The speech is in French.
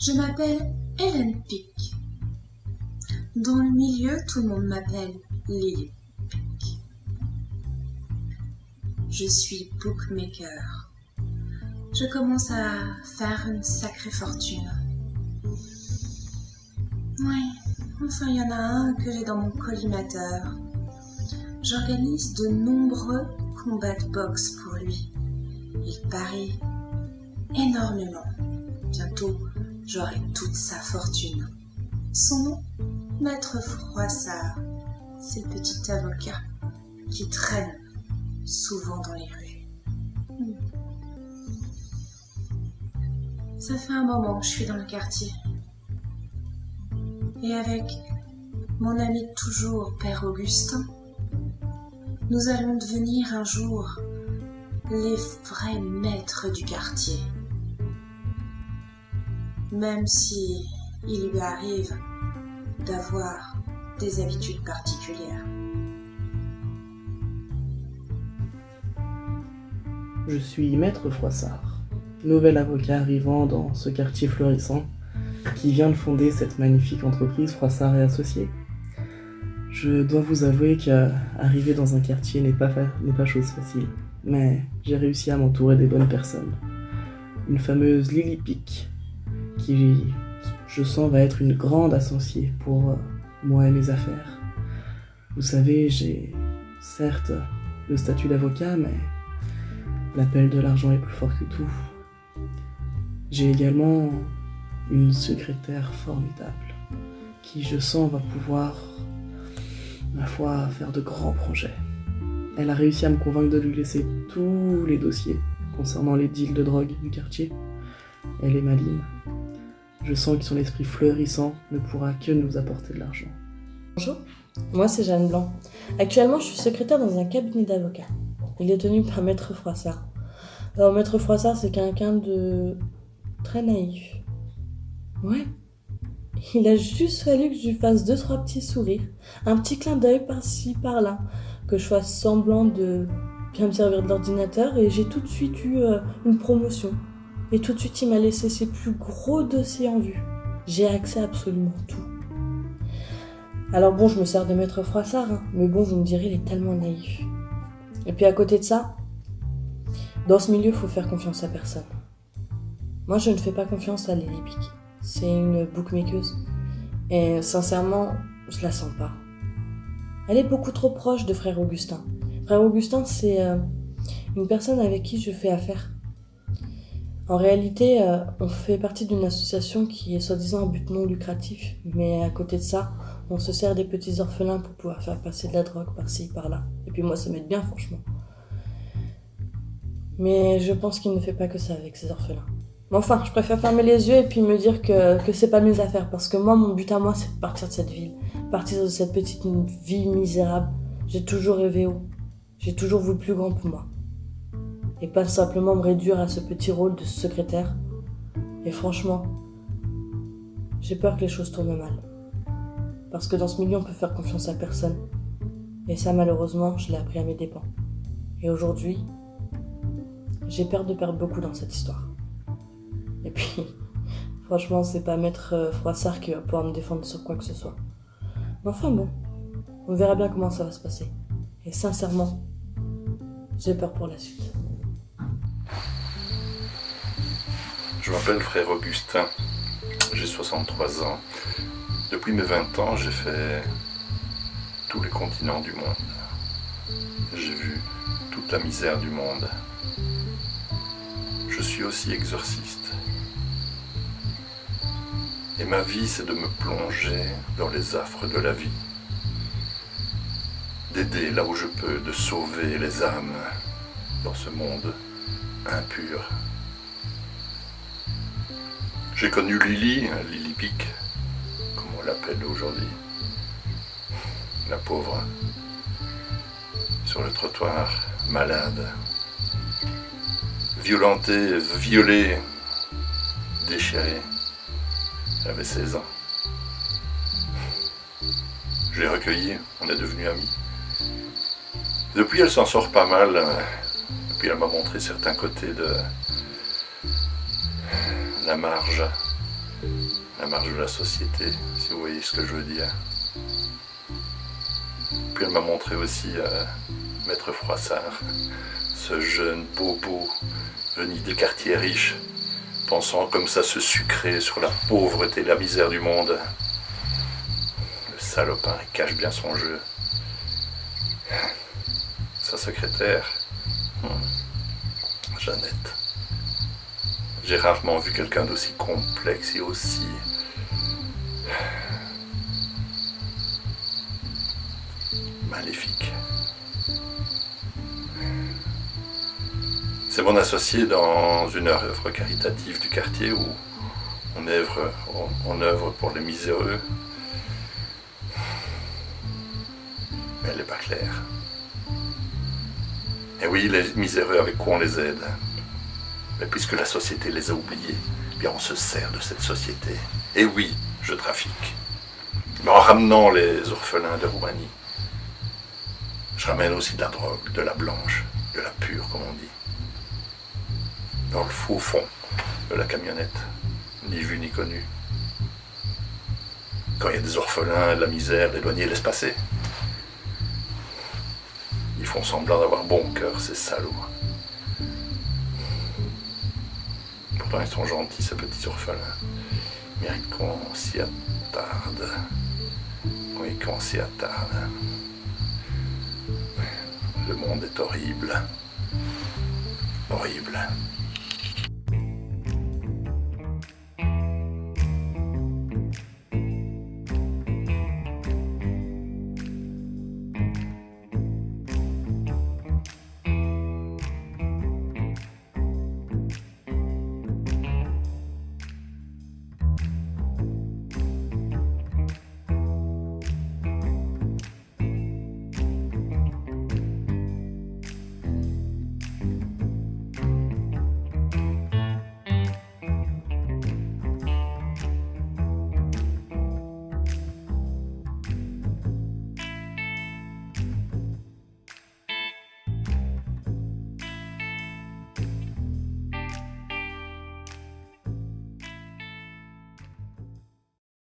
Je m'appelle Hélène Pic. Dans le milieu, tout le monde m'appelle Lily Pic. Je suis bookmaker. Je commence à faire une sacrée fortune. Oui, enfin il y en a un que j'ai dans mon collimateur. J'organise de nombreux combats de boxe pour lui. Il parie énormément. Bientôt, j'aurai toute sa fortune. Son nom, Maître Froissart. C'est le petit avocat qui traîne souvent dans les rues. Ça fait un moment que je suis dans le quartier. Et avec mon ami de toujours, Père Augustin, nous allons devenir un jour les vrais maîtres du quartier. Même si il lui arrive d'avoir des habitudes particulières. Je suis Maître Froissart, nouvel avocat arrivant dans ce quartier florissant qui vient de fonder cette magnifique entreprise Froissart et Associés. Je dois vous avouer qu'arriver dans un quartier n'est pas chose facile, mais j'ai réussi à m'entourer des bonnes personnes. Une fameuse Lily Pic, qui, je sens, va être une grande associée pour moi et mes affaires. Vous savez, j'ai certes le statut d'avocat, mais l'appel de l'argent est plus fort que tout. J'ai également une secrétaire formidable qui, je sens, va pouvoir, ma foi, faire de grands projets. Elle a réussi à me convaincre de lui laisser tous les dossiers concernant les deals de drogue du quartier. Elle est maligne. Je sens que son esprit fleurissant ne pourra que nous apporter de l'argent. Bonjour, moi c'est Jeanne Blanc. Actuellement, je suis secrétaire dans un cabinet d'avocats. Il est tenu par Maître Froissart. Alors, Maître Froissart, c'est quelqu'un de très naïf. Ouais. Il a juste fallu que je lui fasse 2-3 petits sourires, un petit clin d'œil par-ci, par-là, que je fasse semblant de bien me servir de l'ordinateur et j'ai tout de suite eu une promotion. Et tout de suite, il m'a laissé ses plus gros dossiers en vue. J'ai accès à absolument tout. Alors bon, je me sers de Maître Froissart, mais bon, vous me direz, il est tellement naïf. Et puis à côté de ça, dans ce milieu, il faut faire confiance à personne. Moi, je ne fais pas confiance à Lily Pic. C'est une bookmakeuse. Et sincèrement, je la sens pas. Elle est beaucoup trop proche de Frère Augustin. Frère Augustin, c'est une personne avec qui je fais affaire. En réalité, on fait partie d'une association qui est soi-disant à but non lucratif. Mais à côté de ça, on se sert des petits orphelins pour pouvoir faire passer de la drogue par-ci, par-là. Et puis moi, ça m'aide bien, franchement. Mais je pense qu'il ne fait pas que ça avec ses orphelins. Mais enfin, je préfère fermer les yeux et puis me dire que c'est pas mes affaires. Parce que moi, mon but à moi, c'est de partir de cette ville. Partir de cette petite vie misérable. J'ai toujours rêvé haut. J'ai toujours voulu plus grand pour moi. Et pas simplement me réduire à ce petit rôle de secrétaire. Et franchement, j'ai peur que les choses tournent mal. Parce que dans ce milieu, on peut faire confiance à personne. Et ça, malheureusement, je l'ai appris à mes dépens. Et aujourd'hui, j'ai peur de perdre beaucoup dans cette histoire. Et puis, franchement, c'est pas Maître Froissart qui va pouvoir me défendre sur quoi que ce soit. Mais enfin bon, on verra bien comment ça va se passer. Et sincèrement, j'ai peur pour la suite. Je m'appelle Frère Augustin, j'ai 63 ans. Depuis mes 20 ans, j'ai fait tous les continents du monde. J'ai vu toute la misère du monde. Je suis aussi exorciste. Et ma vie, c'est de me plonger dans les affres de la vie. D'aider là où je peux, de sauver les âmes dans ce monde impur. J'ai connu Lily Pic, comme on l'appelle aujourd'hui. La pauvre, sur le trottoir, malade, violentée, violée, déchirée. Elle avait 16 ans. Je l'ai recueillie, on est devenus amis. Depuis, elle s'en sort pas mal. Et puis, elle m'a montré certains côtés de la marge la marge de la société, si vous voyez ce que je veux dire. Puis elle m'a montré aussi Maître Froissart, ce jeune bobo venu des quartiers riches, pensant comme ça se sucrer sur la pauvreté et la misère du monde. Le salopin cache bien son jeu. Sa secrétaire, Jeannette. J'ai rarement vu quelqu'un d'aussi complexe et aussi... maléfique. C'est mon associé dans une œuvre caritative du quartier où on œuvre pour les miséreux. Mais elle n'est pas claire. Et oui, les miséreux avec quoi on les aide. Mais puisque la société les a oubliés, eh bien on se sert de cette société. Et oui, je trafique. Mais en ramenant les orphelins de Roumanie, je ramène aussi de la drogue, de la blanche, de la pure, comme on dit. Dans le faux fond de la camionnette, ni vu ni connu. Quand il y a des orphelins, de la misère, les douaniers laissent passer. Ils font semblant d'avoir bon cœur, ces salauds. Pourtant ils sont gentils, ces petits orphelins. Ils méritent qu'on s'y attarde. Oui, qu'on s'y attarde. Le monde est horrible. Horrible.